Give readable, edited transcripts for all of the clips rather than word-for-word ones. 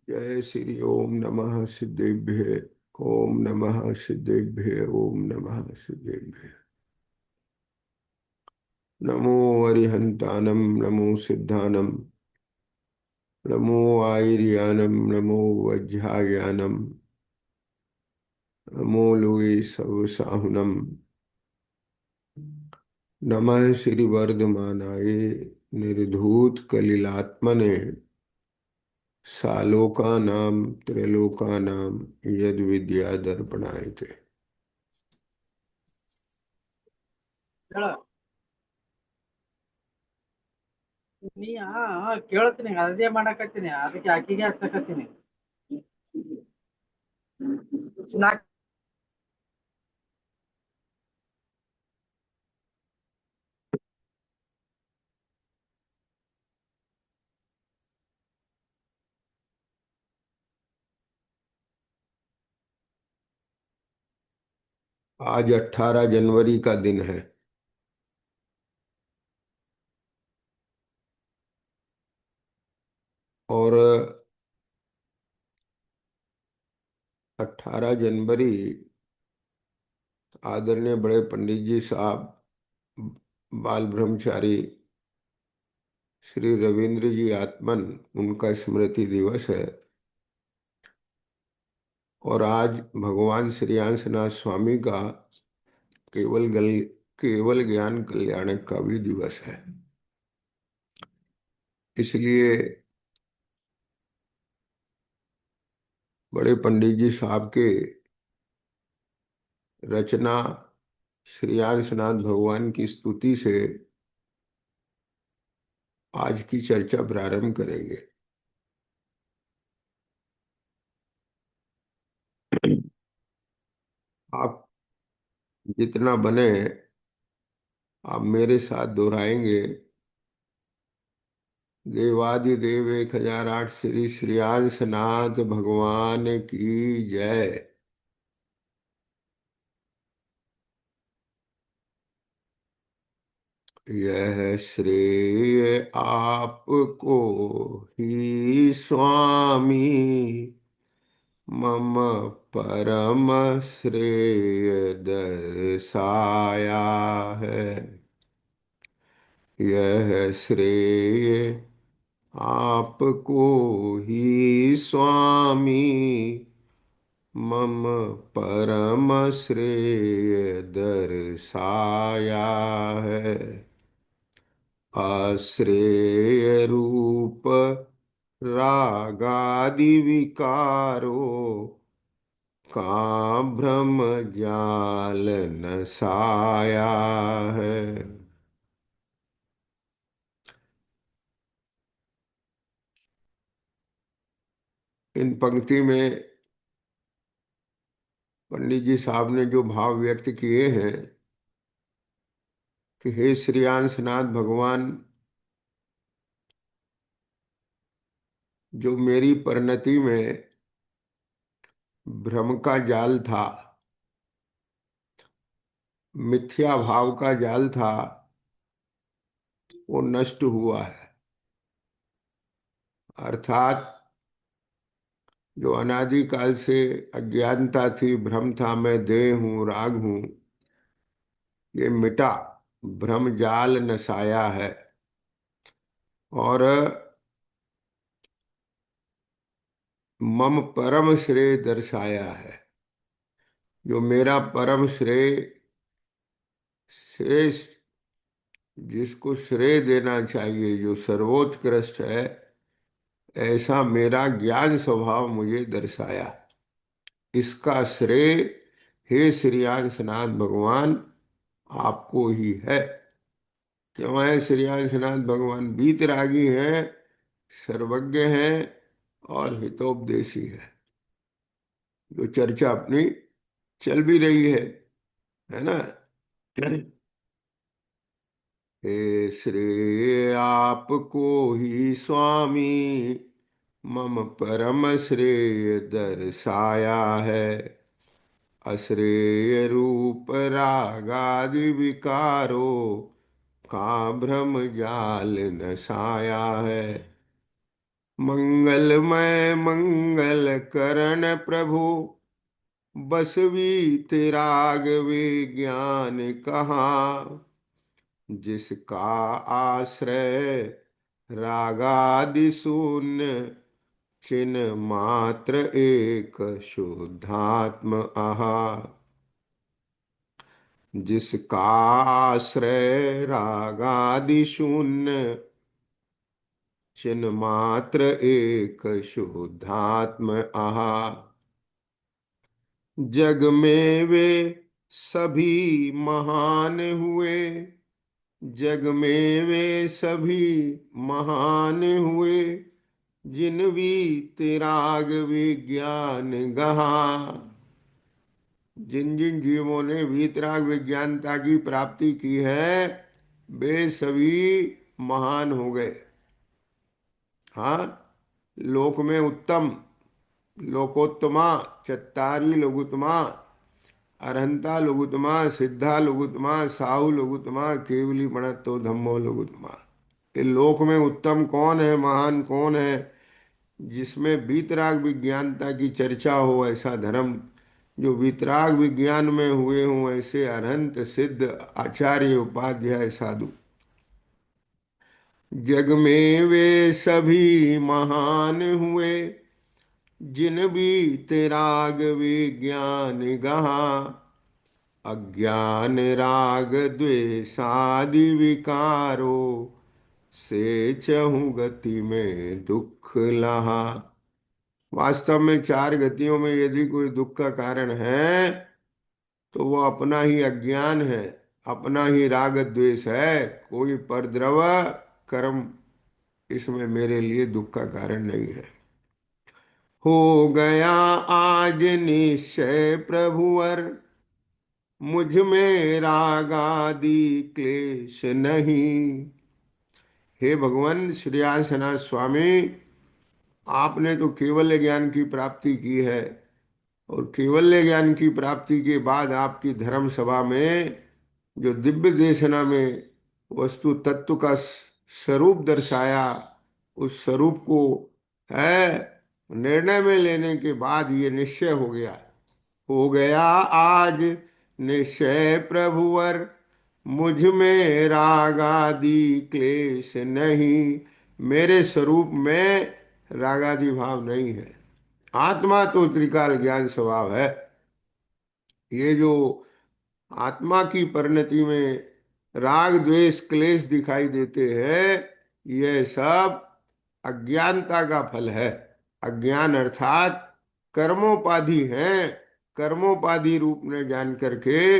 जय श्री ओम नमः सिद्धेभ्य। ओम नमः सिद्धेभ्य। ओम नमः सिद्धेभ्य। नमो अरिहंतानम नमो सिद्धानम नमो आयर्यानम नमो वज्रायानम नमो लोये सवसाहुनम नमः श्री वर्धमानाय निर्धूत कलिलात्मने सालोकानां त्रैलोकानां यद विद्या दर्पणाय थे। ಹೇಳ ಕೇಳ್ತೀನಿ ಅದೇ ಮಾಡಕತ್ತೀನಿ ಅದಕ್ಕೆ ಆಕಿಗೆ ಹಚ್ಚಕತ್ತೀನಿ ನಾ आज 18 जनवरी का दिन है और 18 जनवरी आदरणीय बड़े पंडित जी साहब बाल ब्रह्मचारी श्री रविंद्र जी आत्मन उनका स्मृति दिवस है। और आज भगवान श्री अंशनाथ स्वामी का केवल गल केवल ज्ञान कल्याण का भी दिवस है। इसलिए बड़े पंडित जी साहब के रचना श्री अंशनाथ भगवान की स्तुति से आज की चर्चा प्रारंभ करेंगे। आप जितना बने आप मेरे साथ दोहराएंगे। देवादिदेव 1008 श्री श्रीयांशनाथ भगवान की जय। यह श्रेय आपको ही स्वामी मम परम श्रेय दर्शाया है। यह श्रेय आपको ही स्वामी मम परम श्रेय दर्शाया है। अश्रेय रूप रागादि विकारो का भ्रम जाल नसाया है। इन पंक्ति में पंडित जी साहब ने जो भाव व्यक्त किए हैं कि हे श्रीयांशनाथ भगवान, जो मेरी परिणति में भ्रम का जाल था, मिथ्या भाव का जाल था, वो नष्ट हुआ है। अर्थात जो अनादि काल से अज्ञानता थी, भ्रम था, मैं देह हूं, राग हूं, ये मिटा, भ्रम जाल नसाया है। और मम परम श्रेय दर्शाया है। जो मेरा परम श्रेय, श्रेष्ठ, जिसको श्रेय देना चाहिए, जो सर्वोत्कृष्ट है, ऐसा मेरा ज्ञान स्वभाव मुझे दर्शाया। इसका श्रेय हे श्रीयांशनाथ भगवान आपको ही है। क्यों है? श्रीयांशनाथ भगवान वीतरागी हैं, सर्वज्ञ हैं और हितोपदेशी है। जो चर्चा अपनी चल भी रही है ना। हे श्रेय आपको ही स्वामी मम परम श्रेय दर्शाया है। अश्रेय रूप रागादि विकारो का भ्रम जाल नसाया है। मंगलमय मंगल करण प्रभु, बसवी तिराग विज्ञान कहाँ। जिसका आश्रय रागादि शून्य, चिन्ह मात्र एक शुद्धात्म आहा। जिसका आश्रय रागादि शून्य, चिन्ह मात्र एक शुद्धात्म आहा। जग में वे सभी महान हुए, जग में वे सभी महान हुए, जिन भी तिराग विज्ञान गहा। जिन जिन जीवों ने वीतराग विज्ञानता की प्राप्ति की है, वे सभी महान हो गए। हाँ, लोक में उत्तम, लोकोत्तमा, चत्तारी लघुत्तमा, अरहंता लघुत्तमा, सिद्धा लघुत्तमा, साहु लघुत्तमा, केवली प्रणतो धम्मो लघुत्तमा। ये लोक में उत्तम कौन है, महान कौन है? जिसमें वीतराग विज्ञानता की चर्चा हो, ऐसा धर्म। जो वीतराग विज्ञान में हुए हों, ऐसे अरहंत सिद्ध आचार्य उपाध्याय साधु। जग में वे सभी महान हुए, जिन भी तिराग विज्ञान गहा। अज्ञान राग द्वेषादि विकारो, से चहु गति में दुख लहा। वास्तव में चार गतियों में यदि कोई दुख का कारण है, तो वो अपना ही अज्ञान है, अपना ही राग द्वेष है। कोई परद्रव कर्म इसमें मेरे लिए दुख का कारण नहीं है। हो गया आज निश्चय प्रभुवर, मुझ में राग आदि क्लेश नहीं। हे भगवान श्रीयासनाथ स्वामी, आपने तो केवल ज्ञान की प्राप्ति की है, और केवल्य ज्ञान की प्राप्ति के बाद आपकी धर्म सभा में जो दिव्य देशना में वस्तु तत्व का स्वरूप दर्शाया, उस स्वरूप को है निर्णय में लेने के बाद ये निश्चय हो गया आज निश्चय प्रभुवर, मुझ में राग आदि क्लेश नहीं। मेरे स्वरूप में रागादि भाव नहीं है। आत्मा तो त्रिकाल ज्ञान स्वभाव है। ये जो आत्मा की परिणति में राग द्वेष क्लेश दिखाई देते हैं, यह सब अज्ञानता का फल है। अज्ञान अर्थात कर्मोपाधि हैं। कर्मोपाधि रूप में जान करके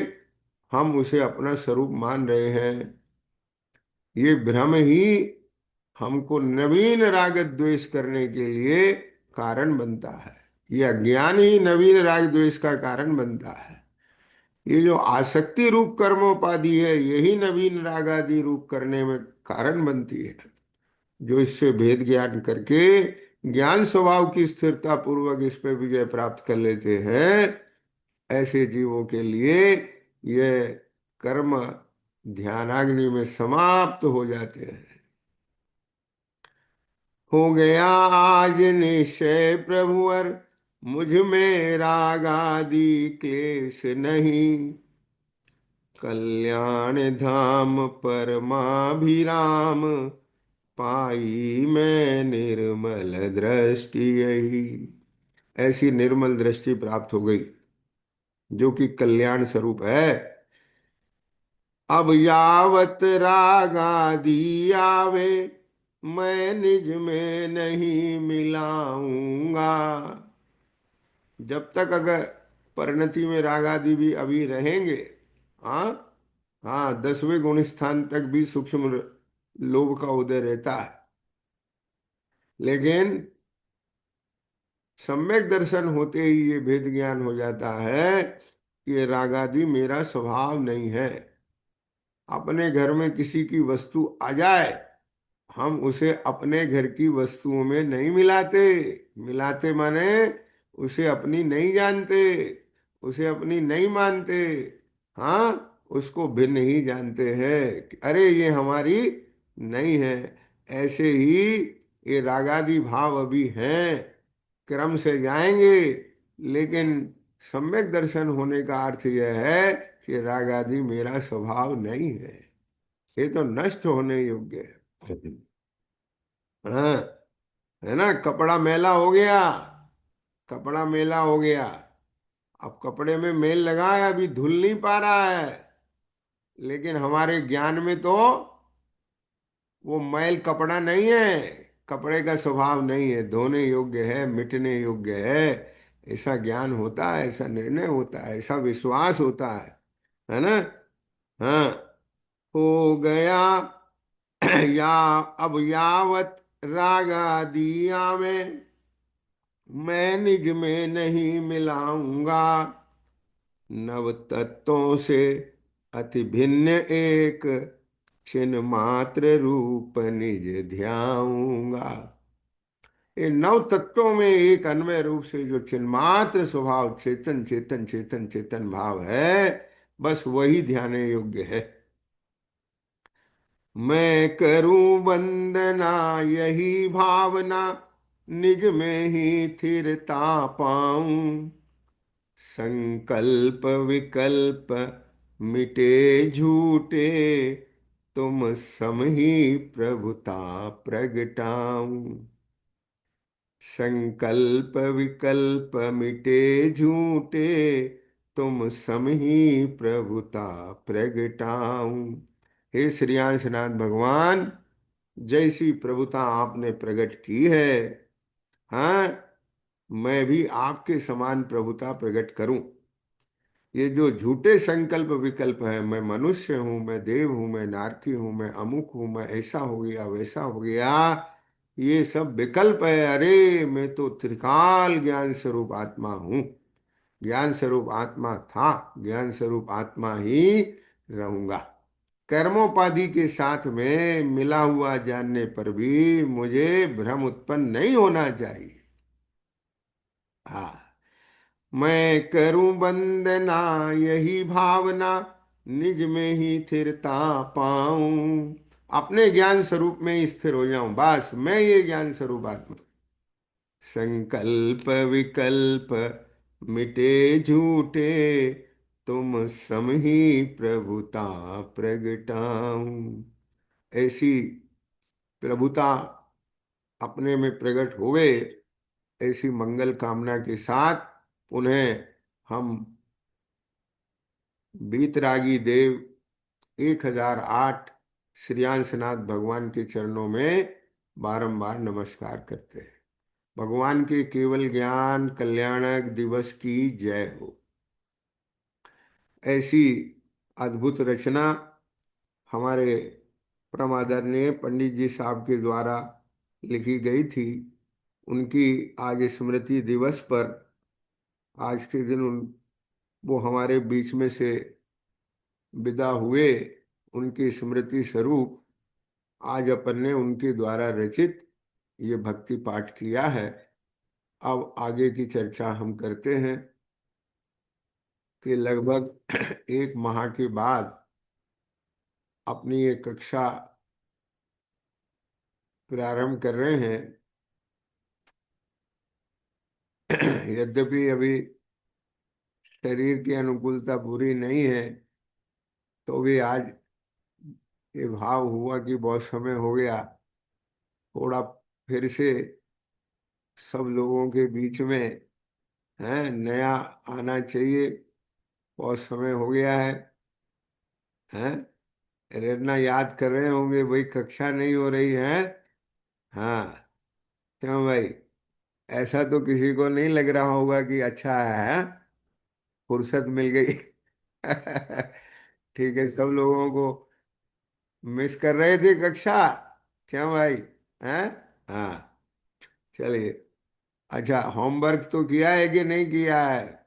हम उसे अपना स्वरूप मान रहे हैं। ये भ्रम ही हमको नवीन राग द्वेष करने के लिए कारण बनता है। ये अज्ञान ही नवीन राग द्वेष का कारण बनता है। ये जो आसक्ति रूप कर्मोपाधि है, यही नवीन राग आदि रूप करने में कारण बनती है। जो इससे भेद ज्ञान करके ज्ञान स्वभाव की स्थिरता पूर्वक इस पे विजय प्राप्त कर लेते हैं, ऐसे जीवों के लिए ये कर्म ध्यानाग्नि में समाप्त हो जाते हैं। हो गया आज निश्चय प्रभुवर, मुझ में राग आदि क्लेश नहीं। कल्याण धाम परमाभिराम, पाई मैं निर्मल दृष्टि यही। ऐसी निर्मल दृष्टि प्राप्त हो गई जो कि कल्याण स्वरूप है। अब यावत राग आदि आवे, मैं निज में नहीं मिलाऊंगा। जब तक अगर परिणति में राग आदि भी अभी रहेंगे, हाँ हाँ, 10वें गुण स्थान तक भी सूक्ष्म लोभ का उदय रहता है। लेकिन सम्यक दर्शन होते ही ये भेद ज्ञान हो जाता है कि ये राग आदि मेरा स्वभाव नहीं है। अपने घर में किसी की वस्तु आ जाए, हम उसे अपने घर की वस्तुओं में नहीं मिलाते। मिलाते माने उसे अपनी नहीं जानते, उसे अपनी नहीं मानते। हाँ, उसको भिन्न ही जानते हैं कि अरे ये हमारी नहीं है। ऐसे ही ये रागादि भाव अभी हैं, क्रम से जाएंगे, लेकिन सम्यक दर्शन होने का अर्थ यह है कि रागादि मेरा स्वभाव नहीं है, ये तो नष्ट होने योग्य है। हाँ, है ना। कपड़ा मैला हो गया, कपड़ा मैला हो गया, अब कपड़े में मैल लगा है, अभी धुल नहीं पा रहा है, लेकिन हमारे ज्ञान में तो वो मैल कपड़ा नहीं है, कपड़े का स्वभाव नहीं है, धोने योग्य है, मिटने योग्य है। ऐसा ज्ञान होता है, ऐसा निर्णय होता है, ऐसा विश्वास होता है ना। हाँ, हो गया या अब यावत रागा दिया मैं निज में नहीं मिलाऊंगा, नव तत्वों से अति भिन्न एक छिन्न मात्र रूप निज ध्याऊंगा। ये नव तत्वों में एक अन्वय रूप से जो चिन्मात्र स्वभाव चेतन चेतन चेतन चेतन भाव है, बस वही ध्यान योग्य है। मैं करूं वंदना यही भावना, निज में ही स्थिरता पाऊं, संकल्प विकल्प मिटे झूठे, तुम सम ही प्रभुता प्रगटाऊं। संकल्प विकल्प मिटे झूठे, तुम सम ही प्रभुता प्रगटाऊं। हे श्रीयांशनाथ भगवान, जैसी प्रभुता आपने प्रकट की है, हाँ, मैं भी आपके समान प्रभुता प्रकट करूं। ये जो झूठे संकल्प विकल्प है, मैं मनुष्य हूं, मैं देव हूं, मैं नारकी हूं, मैं अमुक हूं, मैं ऐसा हो गया वैसा हो गया, ये सब विकल्प है। अरे मैं तो त्रिकाल ज्ञान स्वरूप आत्मा हूं, ज्ञान स्वरूप आत्मा था, ज्ञान स्वरूप आत्मा ही रहूंगा। कर्मोपाधि के साथ में मिला हुआ जानने पर भी मुझे भ्रम उत्पन्न नहीं होना चाहिए। हाँ, मैं करूं वंदना यही भावना, निज में ही स्थिरता पाऊं। अपने ज्ञान स्वरूप में ही स्थिर हो जाऊं, बस मैं ये ज्ञान स्वरूप आत्मा। संकल्प विकल्प मिटे झूठे, तुम सम ही प्रभुता प्रगटाऊं। ऐसी प्रभुता अपने में प्रकट हुए, ऐसी मंगल कामना के साथ पुनः हम बीतरागी देव 1008 श्रेयांसनाथ भगवान के चरणों में बारंबार नमस्कार करते हैं। भगवान के केवल ज्ञान कल्याणक दिवस की जय हो। ऐसी अद्भुत रचना हमारे परम आदरणीय पंडित जी साहब के द्वारा लिखी गई थी। उनकी आज स्मृति दिवस पर, आज के दिन वो हमारे बीच में से विदा हुए, उनकी स्मृति स्वरूप आज अपन ने उनके द्वारा रचित ये भक्ति पाठ किया है। अब आगे की चर्चा हम करते हैं कि लगभग एक माह के बाद अपनी ये कक्षा प्रारंभ कर रहे हैं। यद्यपि अभी शरीर की अनुकूलता पूरी नहीं है, तो भी आज ये भाव हुआ कि बहुत समय हो गया, थोड़ा फिर से सब लोगों के बीच में है नया आना चाहिए। बहुत समय हो गया है। रटना याद कर रहे होंगे, भाई कक्षा नहीं हो रही है। हाँ, क्यों भाई, ऐसा तो किसी को नहीं लग रहा होगा कि अच्छा है, फुर्सत मिल गई। ठीक है, सब लोगों को मिस कर रहे थे कक्षा, क्यों भाई? हैं? हाँ, चलिए। अच्छा, होमवर्क तो किया है कि नहीं किया है?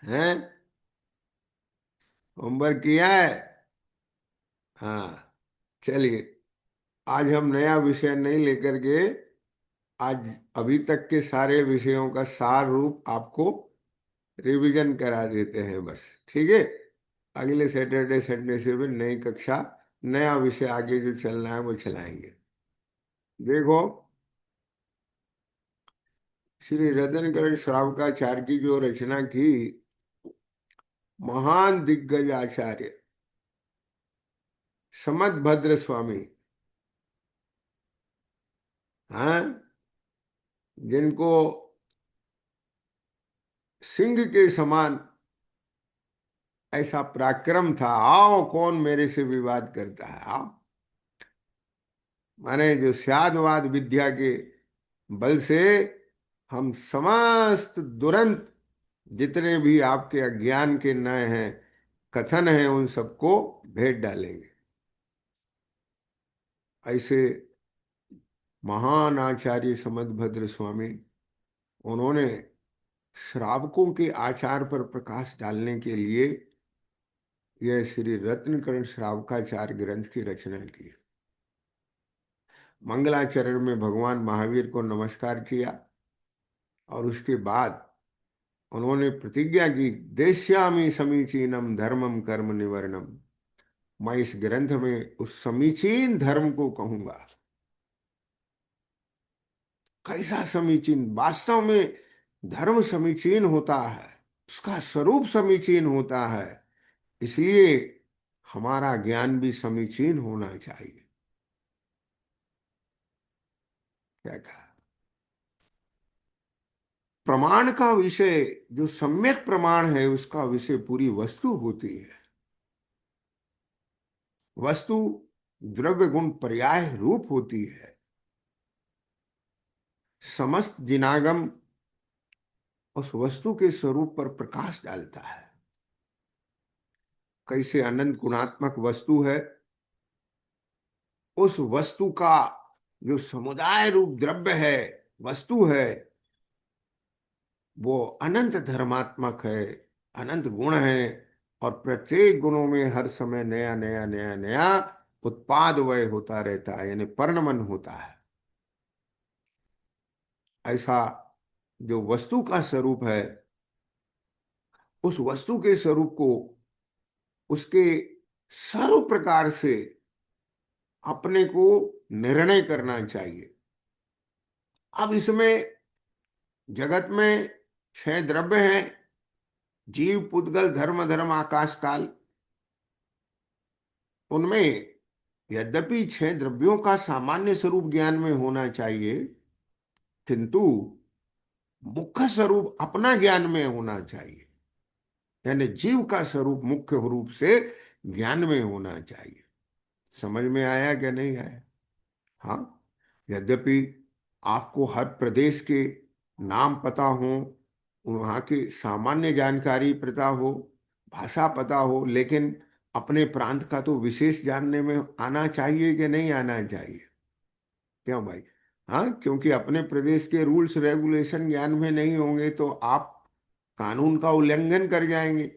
हैं? होमवर्क किया है? हाँ, चलिए। आज हम नया विषय नहीं लेकर के, आज अभी तक के सारे विषयों का सार रूप आपको रिवीजन करा देते हैं बस। ठीक है, अगले सैटरडे संडे से भी नई कक्षा, नया विषय आगे जो चलना है वो चलाएंगे। देखो, श्री रत्नकरण श्रावकाचार्य की जो रचना की, महान दिग्गज आचार्य समदभद्र स्वामी, हाँ, जिनको सिंह के समान ऐसा पराक्रम था, आओ कौन मेरे से विवाद करता है, आओ। माने जो स्यादवाद विद्या के बल से हम समस्त दुरंत जितने भी आपके अज्ञान के नए हैं, कथन हैं, उन सबको भेद डालेंगे। ऐसे महान आचार्य समदभद्र स्वामी, उन्होंने श्रावकों के आचार पर प्रकाश डालने के लिए यह श्री रत्नकरण श्रावकाचार्य ग्रंथ की रचना की। मंगलाचरण में भगवान महावीर को नमस्कार किया और उसके बाद उन्होंने प्रतिज्ञा की, देश्यामि समीचीनम धर्मम कर्म निवर्णम। मैं इस ग्रंथ में उस समीचीन धर्म को कहूंगा। कैसा समीचीन? वास्तव में धर्म समीचीन होता है, उसका स्वरूप समीचीन होता है, इसलिए हमारा ज्ञान भी समीचीन होना चाहिए। क्या कहा? प्रमाण का विषय जो सम्यक प्रमाण है, उसका विषय पूरी वस्तु होती है। वस्तु द्रव्य गुण पर्याय रूप होती है। समस्त जिनागम उस वस्तु के स्वरूप पर प्रकाश डालता है। कैसे अनंत गुणात्मक वस्तु है, उस वस्तु का जो समुदाय रूप द्रव्य है, वस्तु है, वो अनंत धर्मात्मक है, अनंत गुण है, और प्रत्येक गुणों में हर समय नया नया नया नया उत्पाद वय होता रहता है, यानी परिणमन होता है। ऐसा जो वस्तु का स्वरूप है, उस वस्तु के स्वरूप को उसके सर्व प्रकार से अपने को निर्णय करना चाहिए। अब इसमें जगत में 6 द्रव्य हैं, जीव पुद्गल धर्म धर्म आकाश काल। उनमें यद्यपि 6 द्रव्यों का सामान्य स्वरूप ज्ञान में होना चाहिए, किंतु मुख्य स्वरूप अपना ज्ञान में होना चाहिए। यानी जीव का स्वरूप मुख्य रूप से ज्ञान में होना चाहिए। समझ में आया क्या? नहीं आया? हाँ, यद्यपि आपको हर प्रदेश के नाम पता हो, वहाँ की सामान्य जानकारी पता हो, भाषा पता हो, लेकिन अपने प्रांत का तो विशेष जानने में आना चाहिए कि नहीं आना चाहिए? क्यों भाई? हाँ, क्योंकि अपने प्रदेश के रूल्स रेगुलेशन ज्ञान में नहीं होंगे तो आप कानून का उल्लंघन कर जाएंगे।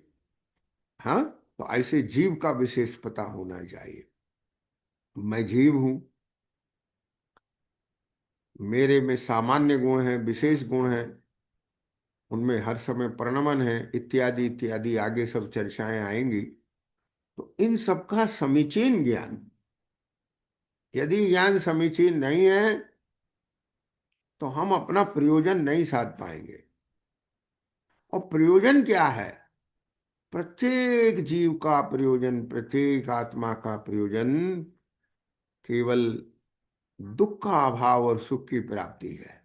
हाँ, तो ऐसे जीव का विशेष पता होना चाहिए। मैं जीव हूं, मेरे में सामान्य गुण हैं, विशेष गुण हैं, उनमें हर समय परिणमन है, इत्यादि इत्यादि, आगे सब चर्चाएं आएंगी। तो इन सब का समीचीन ज्ञान, यदि ज्ञान समीचीन नहीं है तो हम अपना प्रयोजन नहीं साध पाएंगे। और प्रयोजन क्या है? प्रत्येक जीव का प्रयोजन, प्रत्येक आत्मा का प्रयोजन केवल दुख का अभाव और सुख की प्राप्ति है।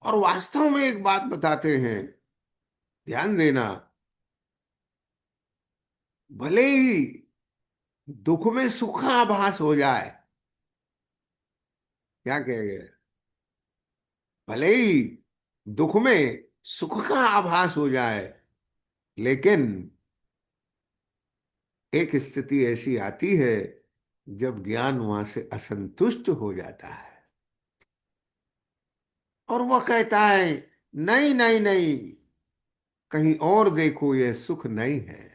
और वास्तव में एक बात बताते हैं, ध्यान देना, भले ही दुख में सुख का आभास हो जाए, क्या कह गए, भले ही दुख में सुख का आभास हो जाए, लेकिन एक स्थिति ऐसी आती है जब ज्ञान वहां से असंतुष्ट हो जाता है और वह कहता है, नहीं नहीं नहीं, कहीं और देखो, यह सुख नहीं है।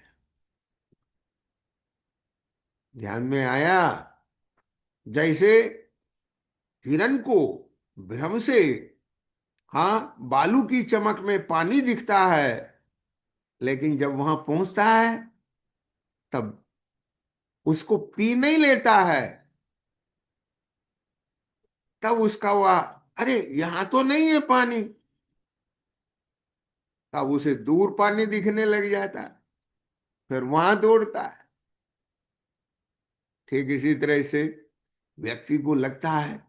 ध्यान में आया? जैसे हिरण को भ्रम से, हाँ, बालू की चमक में पानी दिखता है, लेकिन जब वहां पहुंचता है तब उसको पी नहीं लेता है, तब उसका वह, अरे यहां तो नहीं है पानी, तब उसे दूर पानी दिखने लग जाता है, फिर वहां दौड़ता है। ठीक इसी तरह से व्यक्ति को लगता है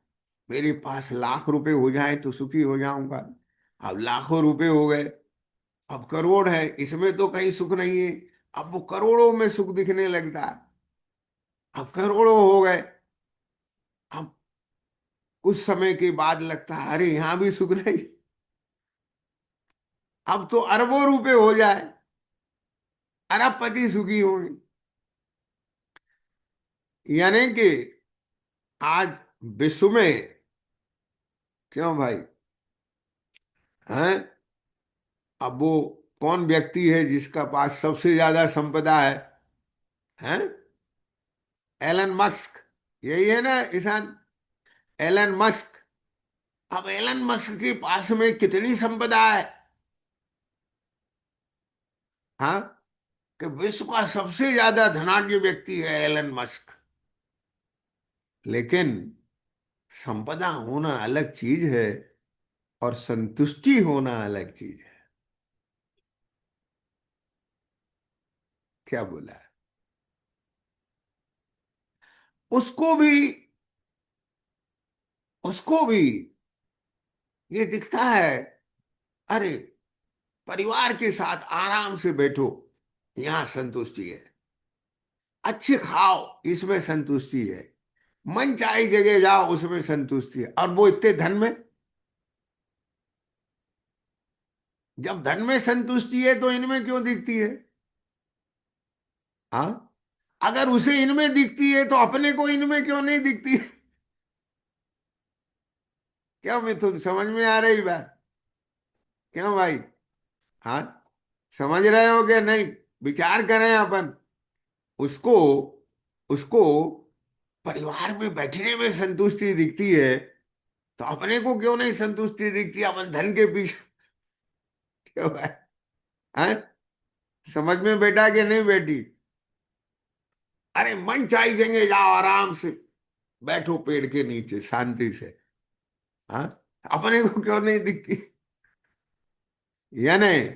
मेरे पास लाख रुपए हो जाए तो सुखी हो जाऊंगा। अब लाखों रुपए हो गए, अब करोड़ है, इसमें तो कहीं सुख नहीं है। अब वो करोड़ों में सुख दिखने लगता है। अब करोड़ों हो गए, अब कुछ समय के बाद लगता है अरे यहां भी सुख नहीं। अब तो अरबों रुपए हो जाए, अरबपति सुखी होंगे। यानी कि आज विश्व में, क्यों भाई, हैं, अब वो कौन व्यक्ति है जिसका पास सबसे ज्यादा संपदा है? हैं? एलन मस्क, यही है ना ईशान? Elon Musk. अब एलन मस्क के पास में कितनी संपदा है? हाँ, कि विश्व का सबसे ज्यादा धनाढ्य व्यक्ति है एलन मस्क। लेकिन संपदा होना अलग चीज है और संतुष्टि होना अलग चीज है। क्या बोला है? उसको भी, उसको भी ये दिखता है, अरे परिवार के साथ आराम से बैठो, यहां संतुष्टि है। अच्छे खाओ, इसमें संतुष्टि है। मन चाहे जगह जाओ, उसमें संतुष्टि है। और वो इतने धन में, जब धन में संतुष्टि है तो इनमें क्यों दिखती है? हाँ, अगर उसे इनमें दिखती है तो अपने को इनमें क्यों नहीं दिखती? क्या मिथुन, समझ में आ रही बात? क्यों भाई? हाँ, समझ रहे हो क्या नहीं? विचार करें अपन। उसको, उसको परिवार में बैठने में संतुष्टि दिखती है, तो अपने को क्यों नहीं संतुष्टि दिखती? अपन धन के पीछे क्यों भाई? हाँ, समझ में बैठा कि नहीं बैठी? अरे मन चाहिए जगह जाओ, आराम से बैठो पेड़ के नीचे शांति से। हाँ, अपने को क्यों नहीं दिखती? यानी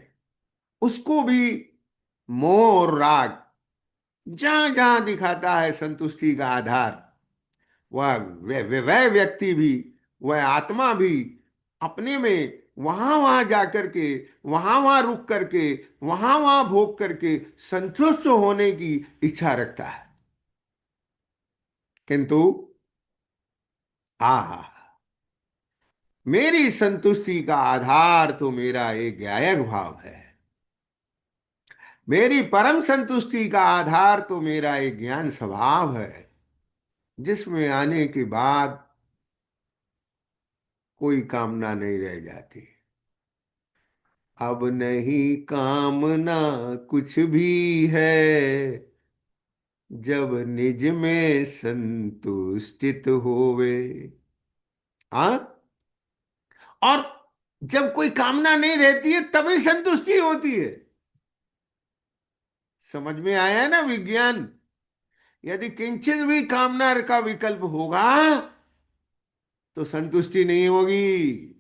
उसको भी मोह और राग जहां जहां दिखाता है संतुष्टि का आधार, वह व्यक्ति भी, वह आत्मा भी अपने में वहां वहां जाकर के, वहां वहां रुक करके, वहां वहां भोग करके संतुष्ट होने की इच्छा रखता है। किंतु हाँ, मेरी संतुष्टि का आधार तो मेरा एक गायक भाव है। मेरी परम संतुष्टि का आधार तो मेरा एक ज्ञान स्वभाव है, जिसमें आने के बाद कोई कामना नहीं रह जाती। अब नहीं कामना कुछ भी है, जब निज में संतुष्टित होवे। हाँ, और जब कोई कामना नहीं रहती है तभी संतुष्टि होती है। समझ में आया ना विज्ञान? यदि किंचित भी कामना का विकल्प होगा तो संतुष्टि नहीं होगी।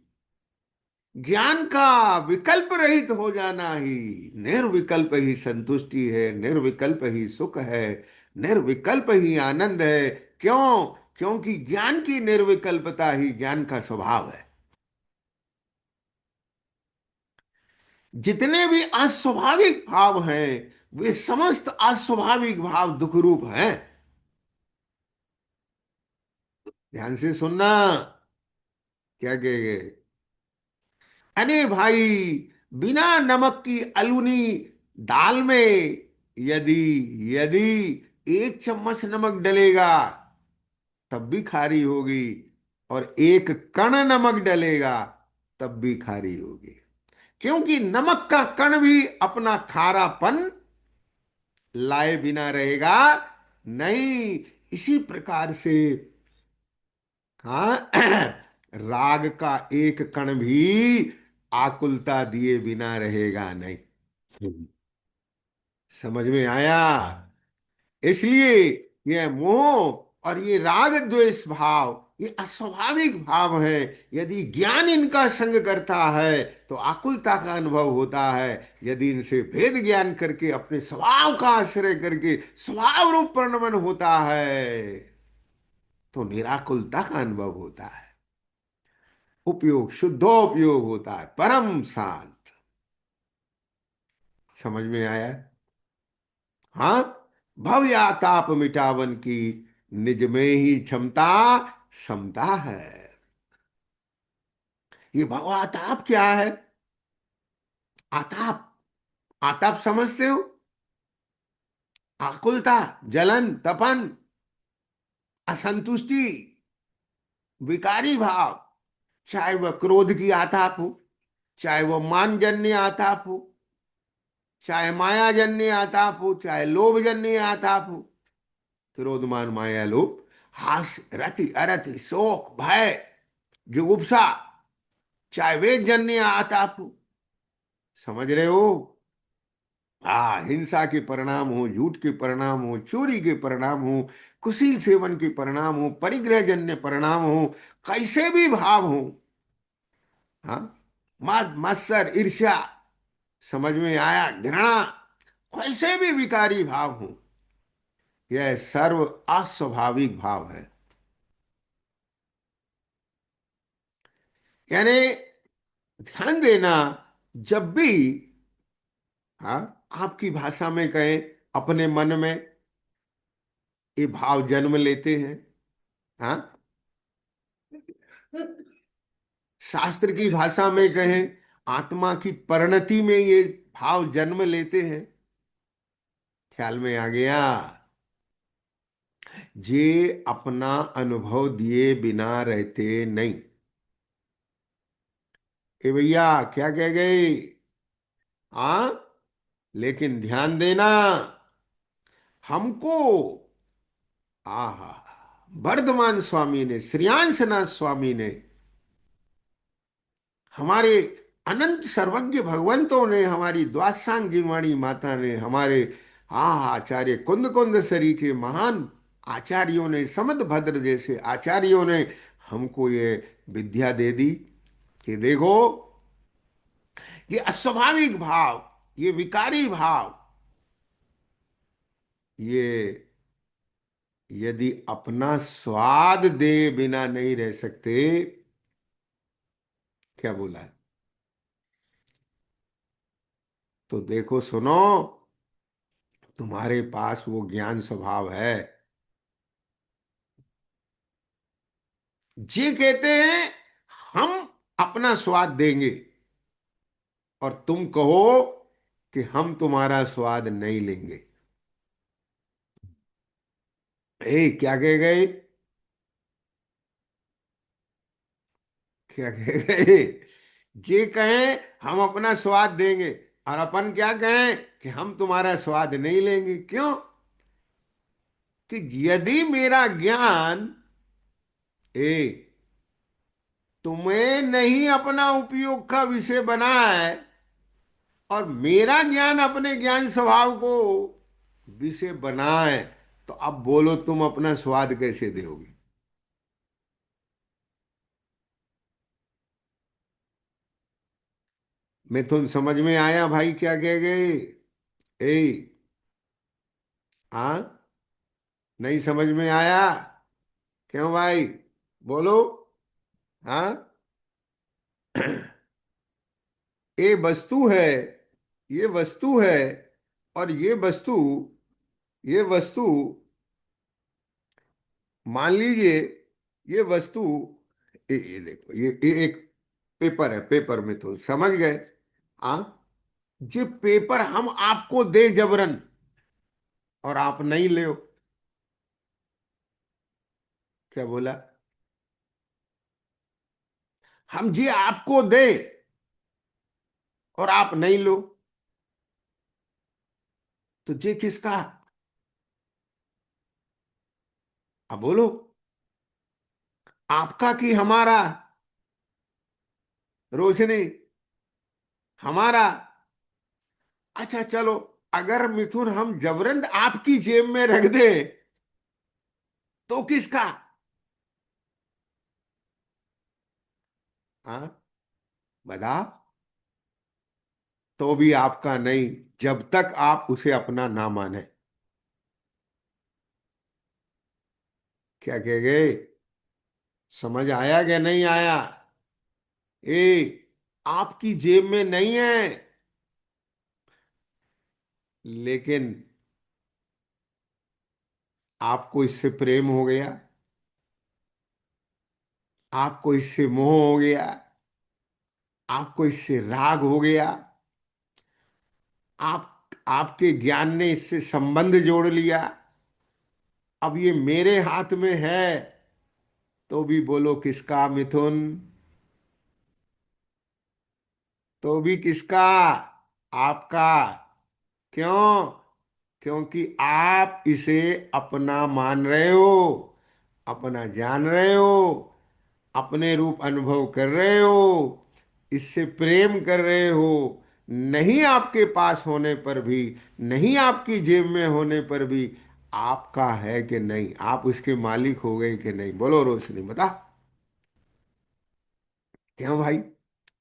ज्ञान का विकल्प रहित हो जाना ही निर्विकल्प ही संतुष्टि है, निर्विकल्प ही सुख है, निर्विकल्प ही आनंद है। क्यों? क्योंकि ज्ञान की निर्विकल्पता ही ज्ञान का स्वभाव है। जितने भी अस्वाभाविक भाव हैं, वे समस्त अस्वाभाविक भाव दुख रूप हैं। ध्यान से सुनना, क्या कहेंगे? अरे भाई, बिना नमक की अलूनी दाल में यदि यदि एक चम्मच नमक डलेगा तब भी खारी होगी, और एक कण नमक डलेगा तब भी खारी होगी। क्योंकि नमक का कण भी अपना खारापन लाए बिना रहेगा नहीं। इसी प्रकार से हाँ, राग का एक कण भी आकुलता दिए बिना रहेगा नहीं। समझ में आया? इसलिए ये मोह और ये राग द्वेष भाव, ये अस्वाभाविक भाव है। यदि ज्ञान इनका संग करता है तो आकुलता का अनुभव होता है। यदि इनसे भेद ज्ञान करके अपने स्वभाव का आश्रय करके स्वभाव रूप परिणमन होता है तो निराकुलता का अनुभव होता है। उपयोग शुद्धोपयोग होता है, परम शांत। समझ में आया? हाँ। भव या ताप मिटावन की, निज में ही क्षमता समता है। ये भव आताप क्या है? आताप, आताप समझते हो? आकुलता, जलन, तपन, असंतुष्टि, विकारी भाव। चाहे वह क्रोध की आताप हो, चाहे वह मानजन्य आताप हो, चाहे मायाजन्य आताप हो, चाहे लोभजन्य आताप हो। क्रोध मान माया लोभ, हास्य रति अरति शोक भय जुगुप्सा, चाहे वे जन्य आताप हो। समझ रहे हो? हिंसा के परिणाम हो, झूठ के परिणाम हो, चोरी के परिणाम हो, कुशील सेवन के परिणाम हो, परिग्रह जन्य परिणाम हो, कैसे भी भाव हो। हाँ। मद मत्सर ईर्ष्या, समझ में आया? घृणा, कैसे भी विकारी भाव हो, यह सर्व अस्वाभाविक भाव है। यानी ध्यान देना, जब भी, हाँ, आपकी भाषा में कहें, अपने मन में ये भाव जन्म लेते हैं। हाँ। शास्त्र की भाषा में कहें, आत्मा की परिणति में ये भाव जन्म लेते हैं। ख्याल में आ गया? जे अपना अनुभव दिए बिना रहते नहीं। ए भैया, क्या कह गए? हाँ। लेकिन ध्यान देना, हमको, आहा, वर्धमान स्वामी ने, श्रेयांसनाथ स्वामी ने, हमारे अनंत सर्वज्ञ भगवंतों ने, हमारी द्वादशांग जिनवाणी माता ने, हमारे आचार्य कुंद कुंद सरी के महान आचार्यों ने, समद भद्र जैसे आचार्यों ने हमको ये विद्या दे दी कि देखो, ये अस्वाभाविक भाव, ये विकारी भाव, ये यदि अपना स्वाद दे बिना नहीं रह सकते। क्या बोला है? तो देखो सुनो, तुम्हारे पास वो ज्ञान स्वभाव है। जी कहते हैं हम अपना स्वाद देंगे, और तुम कहो कि हम तुम्हारा स्वाद नहीं लेंगे। क्या कह गए? क्या कह गए? जे कहें हम अपना स्वाद देंगे, और अपन क्या कहें कि हम तुम्हारा स्वाद नहीं लेंगे। क्यों? कि यदि मेरा ज्ञान ए तुम्हें नहीं अपना उपयोग का विषय बना है, और मेरा ज्ञान अपने ज्ञान स्वभाव को विषय बना है, तो अब बोलो तुम अपना स्वाद कैसे दोगे? मिथुन, समझ में आया भाई क्या कह गए? ए, हाँ, नहीं समझ में आया? क्यों भाई? बोलो। हाँ। ये वस्तु है, ये वस्तु है, और ये वस्तु मान लीजिए, ये वस्तु, ये देखो, ये एक पेपर है, पेपर में तो समझ गए। हाँ। ये पेपर हम आपको दे जबरन, और आप नहीं ले। क्या बोला? हम जी आपको दे और आप नहीं लो, तो जे किसका? अब बोलो, आपका कि हमारा? रोशनी, हमारा। अच्छा चलो, अगर मिथुन हम जबरन आपकी जेब में रख दे, तो किसका? हाँ, बता। तो भी आपका नहीं, जब तक आप उसे अपना ना माने। क्या कह गए? समझ आया क्या नहीं आया? ए, आपकी जेब में नहीं है, लेकिन आपको इससे प्रेम हो गया, आपको इससे मोह हो गया, आपको इससे राग हो गया, आपके ज्ञान ने इससे संबंध जोड़ लिया। अब ये मेरे हाथ में है, तो भी बोलो किसका मिथुन? तो भी किसका? आपका। क्यों? क्योंकि आप इसे अपना मान रहे हो, अपना जान रहे हो, अपने रूप अनुभव कर रहे हो, इससे प्रेम कर रहे हो। नहीं आपके पास होने पर भी, नहीं आपकी जेब में होने पर भी, आपका है कि नहीं? आप उसके मालिक हो गए कि नहीं? बोलो रोशनी, बता। क्यों भाई?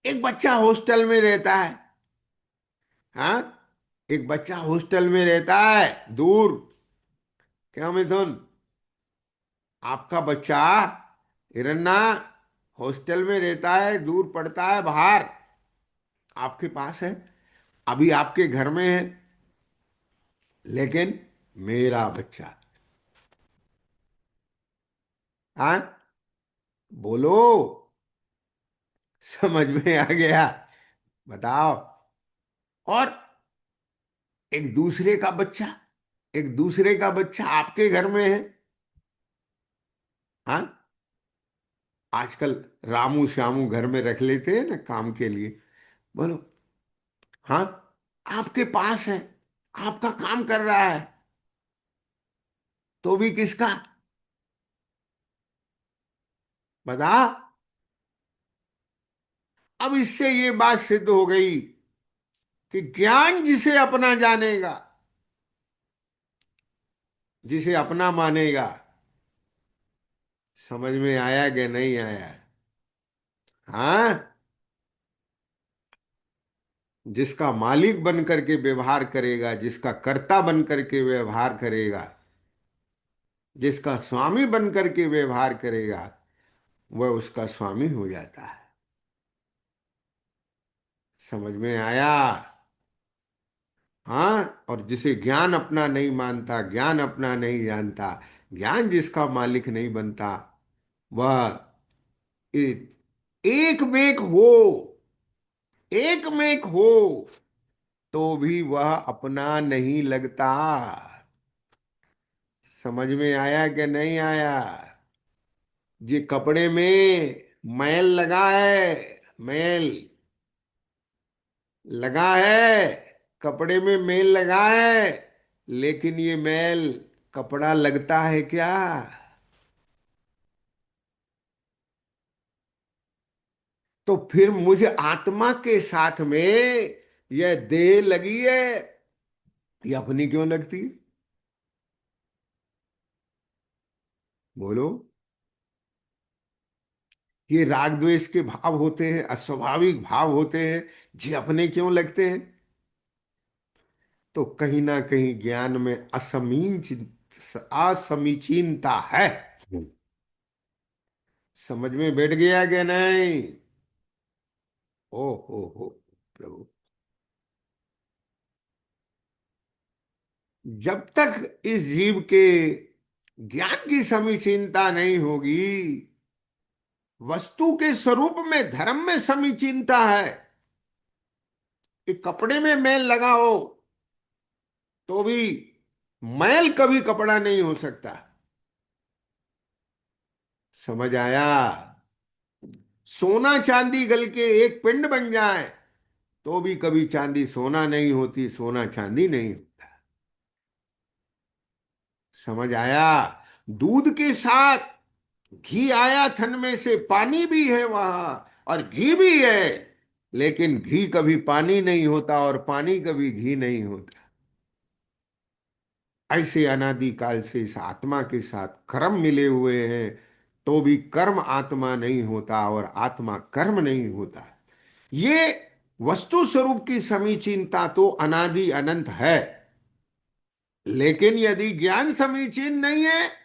एक बच्चा हॉस्टल में रहता है। हाँ, एक बच्चा हॉस्टल में रहता है दूर। क्यों मिथुन? आपका बच्चा हिरन्ना हॉस्टल में रहता है, दूर पड़ता है बाहर, आपके पास है, अभी आपके घर में है, लेकिन मेरा बच्चा। हाँ, बोलो। समझ में आ गया? बताओ। और एक दूसरे का बच्चा, एक दूसरे का बच्चा आपके घर में है। हाँ, आजकल रामू श्यामू घर में रख लेते हैं ना काम के लिए। बोलो। हाँ, आपके पास है, आपका काम कर रहा है, तो भी किसका? बता। अब इससे ये बात सिद्ध हो गई कि ज्ञान जिसे अपना जानेगा, जिसे अपना मानेगा। समझ में आया कि नहीं आया? हाँ, जिसका मालिक बन करके व्यवहार करेगा, जिसका कर्ता बन करके व्यवहार करेगा, जिसका स्वामी बन करके व्यवहार करेगा, वह उसका स्वामी हो जाता है। समझ में आया? हाँ, और जिसे ज्ञान अपना नहीं मानता, ज्ञान अपना नहीं जानता, ज्ञान जिसका मालिक नहीं बनता, वह ए- एक में एक हो, एक में एक हो, तो भी वह अपना नहीं लगता। समझ में आया कि नहीं आया? ये कपड़े में मैल लगा है, मैल लगा है, कपड़े में मैल लगा है, लेकिन ये मैल कपड़ा लगता है क्या? तो फिर मुझे आत्मा के साथ में यह देह लगी है, ये अपनी क्यों लगती है? बोलो। ये राग द्वेष के भाव होते हैं, अस्वाभाविक भाव होते हैं, ये अपने क्यों लगते हैं? तो कहीं ना कहीं ज्ञान में असमीचीनता है। समझ में बैठ गया कि नहीं? ओ हो प्रभु। जब तक इस जीव के ज्ञान की समीचीनता नहीं होगी, वस्तु के स्वरूप में, धर्म में समीचीनता है। कि कपड़े में मैल लगा हो, तो भी मैल कभी कपड़ा नहीं हो सकता। समझ आया? सोना चांदी गल के एक पिंड बन जाए, तो भी कभी चांदी सोना नहीं होती, सोना चांदी नहीं होता। समझ आया? दूध के साथ घी आया थन में से, पानी भी है वहां और घी भी है, लेकिन घी कभी पानी नहीं होता और पानी कभी घी नहीं होता। ऐसे अनादिकाल से इस आत्मा के साथ कर्म मिले हुए हैं, तो भी कर्म आत्मा नहीं होता और आत्मा कर्म नहीं होता। ये वस्तु स्वरूप की समीचीनता तो अनादि अनंत है, लेकिन यदि ज्ञान समीचीन नहीं है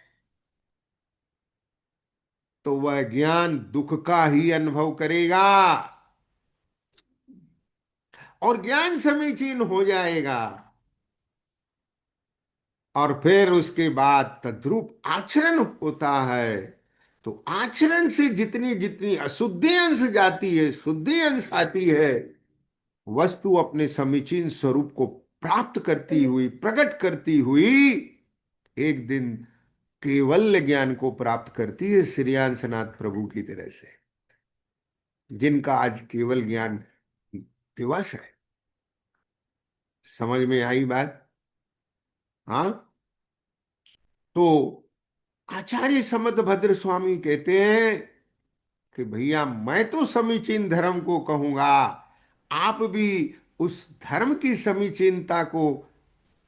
तो वह ज्ञान दुख का ही अनुभव करेगा, और ज्ञान समीचीन हो जाएगा और फिर उसके बाद तद्रूप आचरण होता है। तो आचरण से जितनी जितनी अशुद्धि अंश जाती है, शुद्धि अंश आती है, वस्तु अपने समीचीन स्वरूप को प्राप्त करती हुई, प्रकट करती हुई एक दिन केवल ज्ञान को प्राप्त करती है, श्रेयांसनाथ प्रभु की तरह से, जिनका आज केवल ज्ञान दिवस है। समझ में आई बात? हाँ। तो आचार्य समदभद्र स्वामी कहते हैं कि भैया मैं तो समीचीन धर्म को कहूंगा, आप भी उस धर्म की समीचीनता को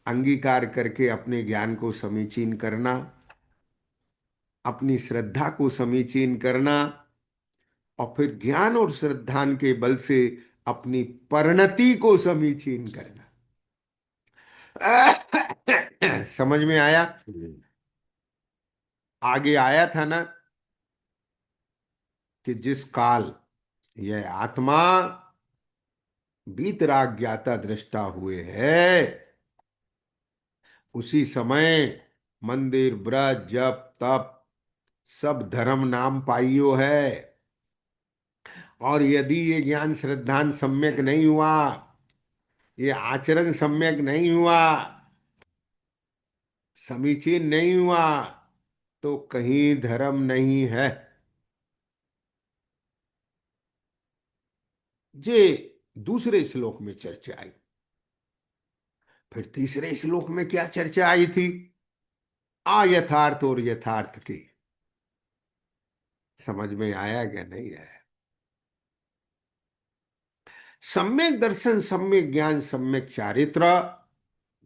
अंगीकार करके अपने ज्ञान को समीचीन करना, अपनी श्रद्धा को समीचीन करना, और फिर ज्ञान और श्रद्धा के बल से अपनी परिणति को समीचीन करना। समझ में आया? आगे आया था ना कि जिस काल यह आत्मा वीतराग ज्ञाता दृष्टा हुए है, उसी समय मंदिर ब्रज जप तप सब धर्म नाम पाइयो है। और यदि ये ज्ञान श्रद्धान सम्यक नहीं हुआ, ये आचरण सम्यक नहीं हुआ, समीचीन नहीं हुआ, तो कहीं धर्म नहीं है। ये दूसरे श्लोक में चर्चा आई। फिर तीसरे श्लोक में क्या चर्चा आई थी? अयथार्थ और यथार्थ की। समझ में आया क्या नहीं आया? सम्यक दर्शन, सम्यक ज्ञान, सम्यक चारित्र,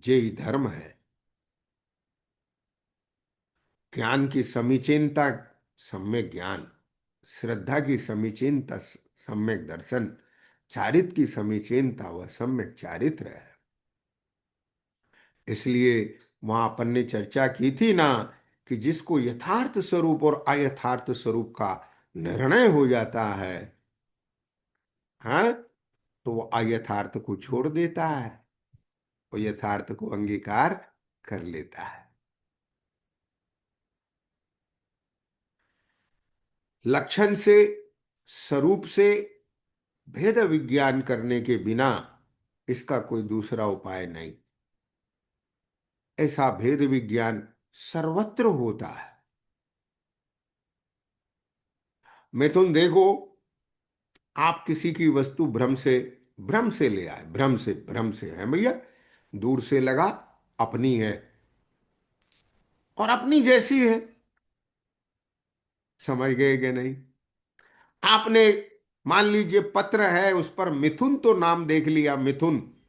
ये ही धर्म है। ज्ञान की समीचीनता सम्यक ज्ञान, श्रद्धा की समीचीनता सम्यक दर्शन, चारित्र की समीचीनता वह सम्यक चारित्र है। इसलिए वहां अपन ने चर्चा की थी ना कि जिसको यथार्थ स्वरूप और अयथार्थ स्वरूप का निर्णय हो जाता है, हाँ, तो वो अयथार्थ को छोड़ देता है, वो यथार्थ को अंगीकार कर लेता है। लक्षण से, स्वरूप से भेद विज्ञान करने के बिना इसका कोई दूसरा उपाय नहीं। ऐसा भेद विज्ञान सर्वत्र होता है। मिथुन देखो, आप किसी की वस्तु भ्रम से ले आए, भ्रम से है भैया, दूर से लगा अपनी है और अपनी जैसी है। समझ गए कि नहीं? आपने मान लीजिए पत्र है, उस पर मिथुन तो नाम देख लिया, मिथुन,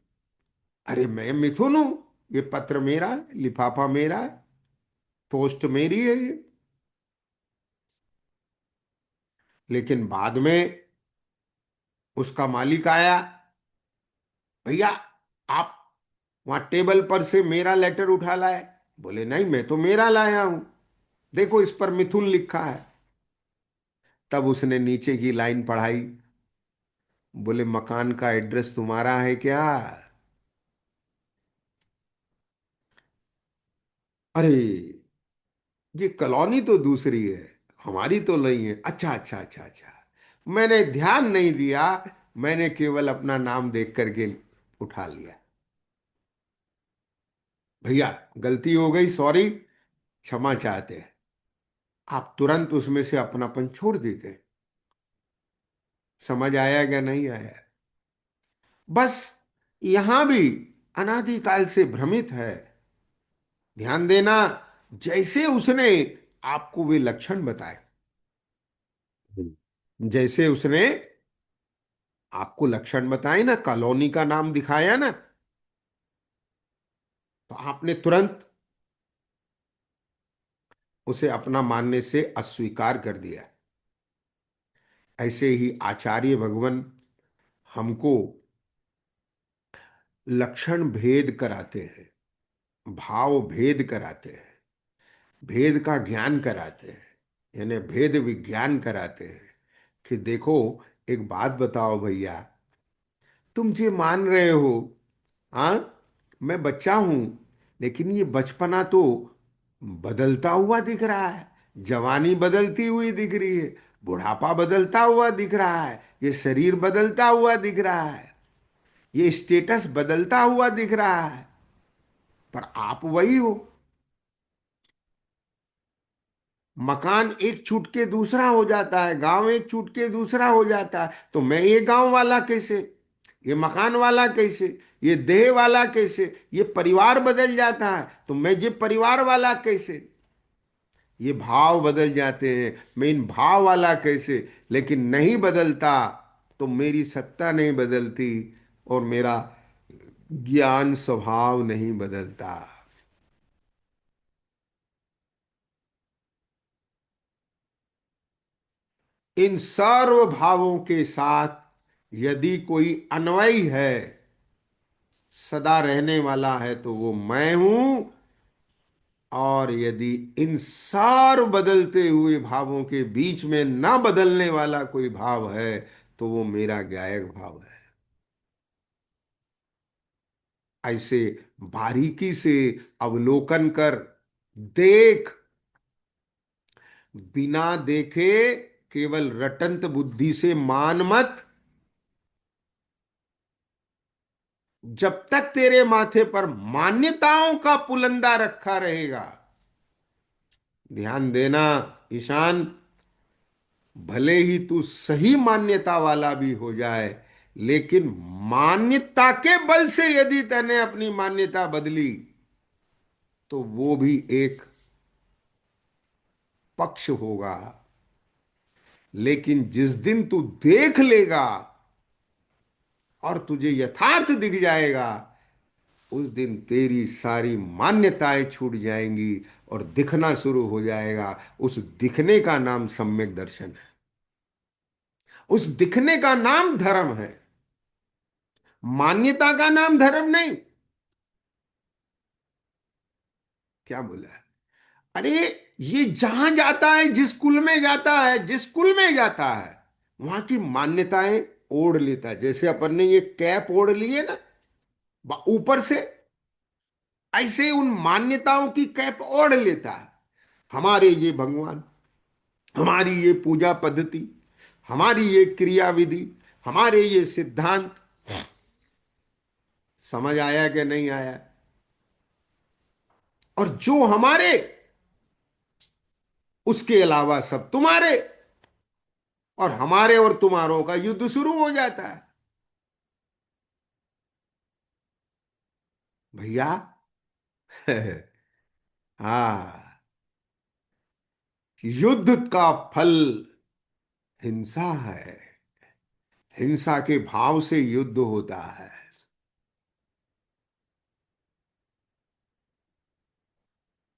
अरे मैं मिथुन हूं, ये पत्र मेरा है, लिफाफा मेरा है, पोस्ट मेरी है ये। लेकिन बाद में उसका मालिक आया, भैया आप वहां टेबल पर से मेरा लेटर उठा लाए। बोले नहीं, मैं तो मेरा लाया हूं, देखो इस पर मिथुन लिखा है। तब उसने नीचे की लाइन पढ़ाई, बोले मकान का एड्रेस तुम्हारा है क्या? अरे ये कॉलोनी तो दूसरी है, हमारी तो नहीं है। अच्छा अच्छा अच्छा अच्छा, मैंने ध्यान नहीं दिया, मैंने केवल अपना नाम देख करके उठा लिया। भैया गलती हो गई, सॉरी, क्षमा चाहते हैं। आप तुरंत उसमें से अपनापन छोड़ देते। समझ आया क्या नहीं आया? बस यहां भी अनादिकाल से भ्रमित है। ध्यान देना, जैसे उसने आपको वे लक्षण बताए, जैसे उसने आपको लक्षण बताए ना, कॉलोनी का नाम दिखाया ना, तो आपने तुरंत उसे अपना मानने से अस्वीकार कर दिया। ऐसे ही आचार्य भगवान हमको लक्षण भेद कराते हैं, भाव भेद कराते हैं, भेद का ज्ञान कराते हैं, यानी भेद विज्ञान कराते हैं कि देखो, एक बात बताओ भैया, तुम जे मान रहे हो, हाँ, मैं बच्चा हूं, लेकिन ये बचपना तो बदलता हुआ दिख रहा है, जवानी बदलती हुई दिख रही है, बुढ़ापा बदलता हुआ दिख रहा है, ये शरीर बदलता हुआ दिख रहा है, ये स्टेटस बदलता हुआ दिख रहा है, पर आप वही हो। मकान एक छूट के दूसरा हो जाता है, गांव एक छूट के दूसरा हो जाता है, तो मैं ये गांव वाला कैसे, ये मकान वाला कैसे, ये देह वाला कैसे, ये परिवार बदल जाता है तो मैं ये परिवार वाला कैसे, ये भाव बदल जाते हैं, मैं इन भाव वाला कैसे, लेकिन नहीं बदलता तो मेरी सत्ता नहीं बदलती और मेरा ज्ञान स्वभाव नहीं बदलता। इन सर्व भावों के साथ यदि कोई अन्वयी है, सदा रहने वाला है, तो वो मैं हूं। और यदि इन सर्व बदलते हुए भावों के बीच में ना बदलने वाला कोई भाव है, तो वो मेरा ज्ञायक भाव है। ऐसे बारीकी से अवलोकन कर, देख, बिना देखे केवल रटंत बुद्धि से मान मत। जब तक तेरे माथे पर मान्यताओं का पुलंदा रखा रहेगा, ध्यान देना ईशान, भले ही तू सही मान्यता वाला भी हो जाए, लेकिन मान्यता के बल से यदि तने अपनी मान्यता बदली, तो वो भी एक पक्ष होगा। लेकिन जिस दिन तू देख लेगा और तुझे यथार्थ दिख जाएगा, उस दिन तेरी सारी मान्यताएं छूट जाएंगी और दिखना शुरू हो जाएगा। उस दिखने का नाम सम्यक दर्शन है, उस दिखने का नाम धर्म है, मान्यता का नाम धर्म नहीं। क्या बोला है? अरे, ये जहां जाता है, जिस कुल में जाता है, जिस कुल में जाता है, वहां की मान्यताएं ओढ़ लेता है। जैसे अपन ने ये कैप ओढ़ ली है ना ऊपर से, ऐसे उन मान्यताओं की कैप ओढ़ लेता है। हमारे ये भगवान, हमारी ये पूजा पद्धति, हमारी ये क्रिया विधि, हमारे ये सिद्धांत, समझ आया कि नहीं आया? और जो हमारे, उसके अलावा सब तुम्हारे, और हमारे और तुम्हारों का युद्ध शुरू हो जाता है। भैया हाँ, युद्ध का फल हिंसा है, हिंसा के भाव से युद्ध होता है।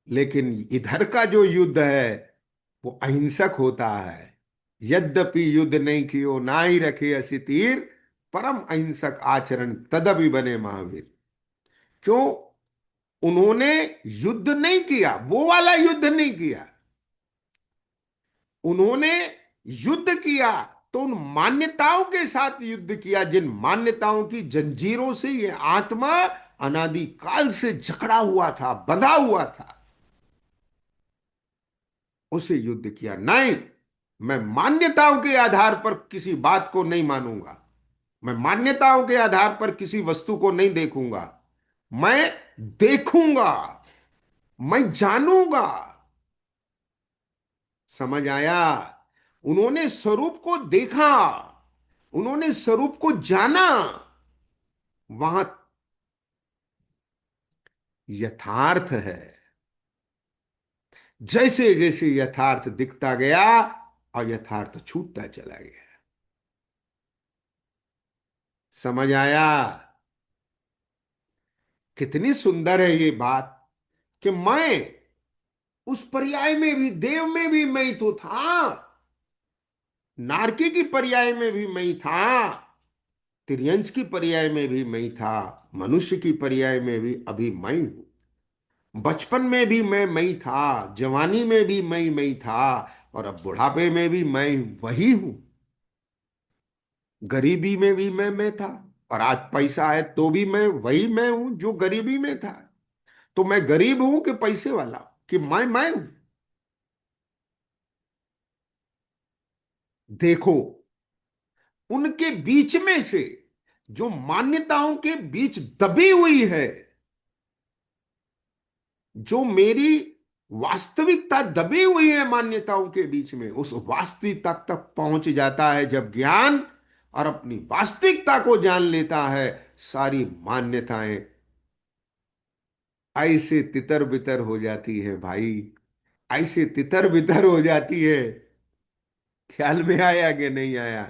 लेकिन इधर का जो युद्ध है वो अहिंसक होता है। यद्यपि युद्ध नहीं कियो ना ही रखे असी तीर, परम अहिंसक आचरण तदपि बने महावीर। क्यों? उन्होंने युद्ध नहीं किया, वो वाला युद्ध नहीं किया, उन्होंने युद्ध किया तो उन मान्यताओं के साथ युद्ध किया, जिन मान्यताओं की जंजीरों से ये आत्मा अनादि काल से जकड़ा हुआ था, बंधा हुआ था, उसे युद्ध किया। नहीं, मैं मान्यताओं के आधार पर किसी बात को नहीं मानूंगा, मैं मान्यताओं के आधार पर किसी वस्तु को नहीं देखूंगा, मैं देखूंगा, मैं जानूंगा। समझ आया? उन्होंने स्वरूप को देखा, उन्होंने स्वरूप को जाना, वहां यथार्थ है। जैसे जैसे यथार्थ दिखता गया और यथार्थ छूटता चला गया। समझ आया? कितनी सुंदर है ये बात कि मैं उस पर्याय में भी, देव में भी मैं ही तो था, नारकी की पर्याय में भी मैं ही था, तिर्यंच की पर्याय में भी मैं ही था, मनुष्य की पर्याय में भी अभी मैं ही हूं। बचपन में भी मैं ही था, जवानी में भी मैं ही था, और अब बुढ़ापे में भी मैं वही हूं। गरीबी में भी मैं था, और आज पैसा है तो भी मैं वही मैं हूं जो गरीबी में था। तो मैं गरीब हूं कि पैसे वाला, कि मैं हूं? देखो, उनके बीच में से जो मान्यताओं के बीच दबी हुई है, जो मेरी वास्तविकता दबी हुई है मान्यताओं के बीच में, उस वास्तविकता तक पहुंच जाता है जब ज्ञान और अपनी वास्तविकता को जान लेता है। सारी मान्यताएं ऐसे तितर बितर हो जाती है भाई, ऐसे तितर बितर हो जाती है। ख्याल में आया कि नहीं आया?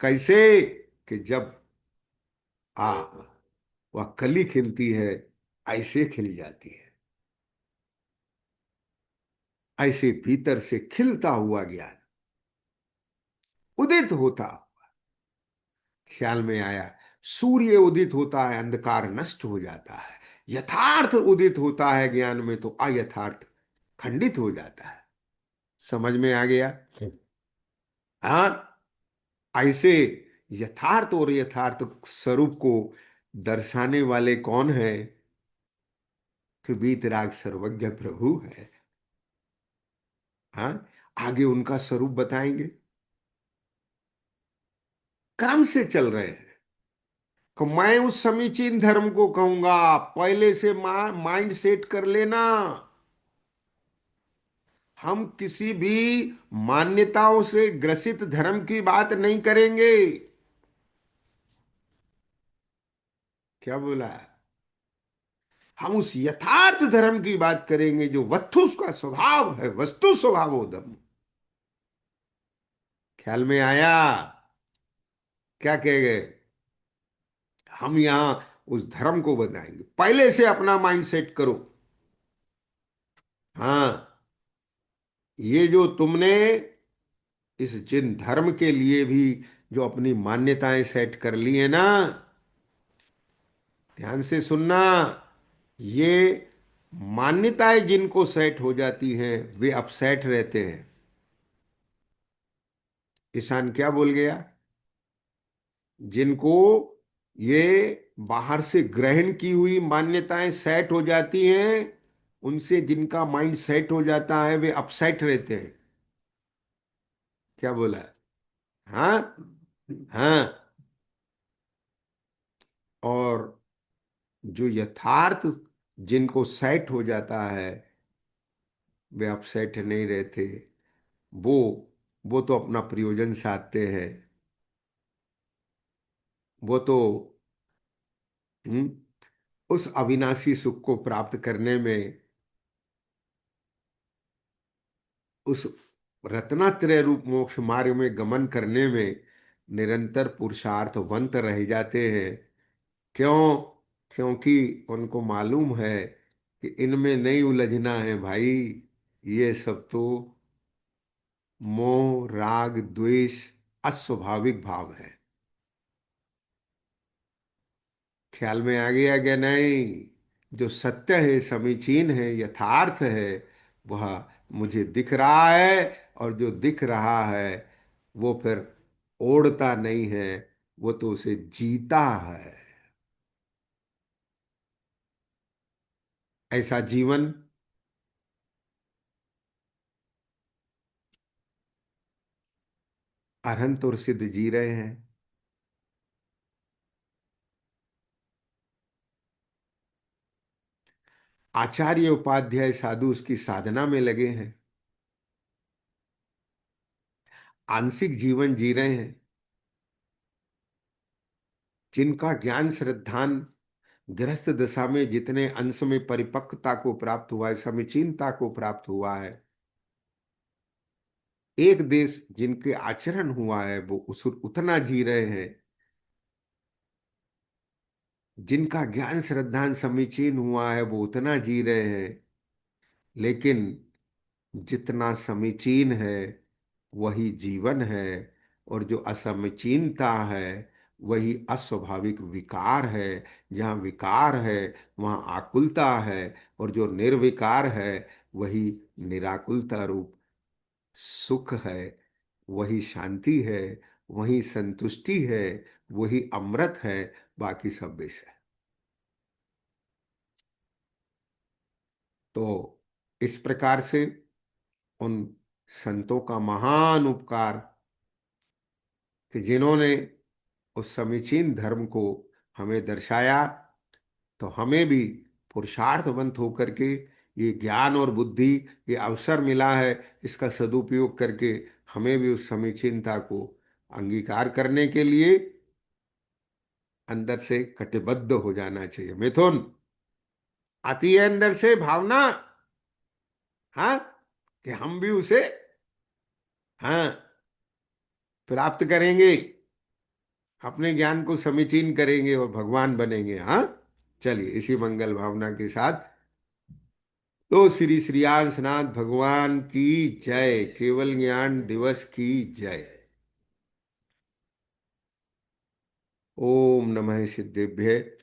कैसे? कि जब आ वह कली खिलती है, ऐसे खिल जाती है, ऐसे भीतर से खिलता हुआ ज्ञान उदित होता। ख्याल में आया? सूर्य उदित होता है, अंधकार नष्ट हो जाता है। यथार्थ उदित होता है ज्ञान में, तो अयथार्थ खंडित हो जाता है। समझ में आ गया? हाँ। ऐसे यथार्थ और यथार्थ स्वरूप को दर्शाने वाले कौन है? कि वीतराग सर्वज्ञ प्रभु है। हाँ। आगे उनका स्वरूप बताएंगे। क्रम से चल रहे हैं। तो मैं उस समीचीन धर्म को कहूंगा, पहले से माइंड सेट कर लेना। हम किसी भी मान्यताओं से ग्रसित धर्म की बात नहीं करेंगे। क्या बोला? हम उस यथार्थ धर्म की बात करेंगे जो वस्तु का स्वभाव है, वस्तु स्वभावोधम। ख्याल में आया? क्या कह गए? हम यहां उस धर्म को बताएंगे। पहले से अपना माइंड सेट करो। हाँ। ये जो तुमने इस जिन धर्म के लिए भी जो अपनी मान्यताएं सेट कर ली है ना, ध्यान से सुनना। ये मान्यताएं जिनको सेट हो जाती हैं वे अपसेट रहते हैं। ईशान क्या बोल गया? जिनको ये बाहर से ग्रहण की हुई मान्यताएं सेट हो जाती हैं, उनसे जिनका माइंड सेट हो जाता है वे अपसेट रहते हैं। क्या बोला? हाँ। हाँ। और जो यथार्थ जिनको सेट हो जाता है वे अपसेट नहीं रहते। वो वो तो अपना प्रयोजन साधते हैं। वो तो हम्म, उस अविनाशी सुख को प्राप्त करने में, उस रत्नात्रय रूप मोक्ष मार्ग में गमन करने में निरंतर पुरुषार्थवंत रह जाते हैं। क्यों? क्योंकि उनको मालूम है कि इनमें नहीं उलझना है भाई। ये सब तो मोह राग द्वेष अस्वाभाविक भाव है। ख्याल में आ गया क्या नहीं? जो सत्य है, समीचीन है, यथार्थ है, वह मुझे दिख रहा है। और जो दिख रहा है वो फिर ओढ़ता नहीं है, वो तो उसे जीता है। ऐसा जीवन अरहंत और सिद्ध जी रहे हैं। आचार्य उपाध्याय साधु उसकी साधना में लगे हैं, आंशिक जीवन जी रहे हैं। जिनका ज्ञान श्रद्धान गृहस्थ दशा में जितने अंश में परिपक्वता को प्राप्त हुआ है, समीचीनता को प्राप्त हुआ है, एक देश जिनके आचरण हुआ है वो उस उतना जी रहे हैं। जिनका ज्ञान श्रद्धान समीचीन हुआ है वो उतना जी रहे हैं। लेकिन जितना समीचीन है वही जीवन है, और जो असमीचीनता है वही अस्वाभाविक विकार है। जहाँ विकार है वहाँ आकुलता है, और जो निर्विकार है वही निराकुलता रूप सुख है, वही शांति है, वही संतुष्टि है, वही अमृत है। बाकी सब विष है। तो इस प्रकार से उन संतों का महान उपकार कि जिन्होंने उस समीचीन धर्म को हमें दर्शाया, तो हमें भी पुरुषार्थवंत होकर के ये ज्ञान और बुद्धि, ये अवसर मिला है, इसका सदुपयोग करके हमें भी उस समीचीनता को अंगीकार करने के लिए अंदर से कटिबद्ध हो जाना चाहिए। मिथुन, आती है अंदर से भावना, हाँ, कि हम भी उसे, हाँ, प्राप्त करेंगे, अपने ज्ञान को समीचीन करेंगे और भगवान बनेंगे। हाँ, चलिए इसी मंगल भावना के साथ, तो श्री श्रीयांशनाथ भगवान की जय, केवल ज्ञान दिवस की जय। ओम नमः सिद्धेभ्य।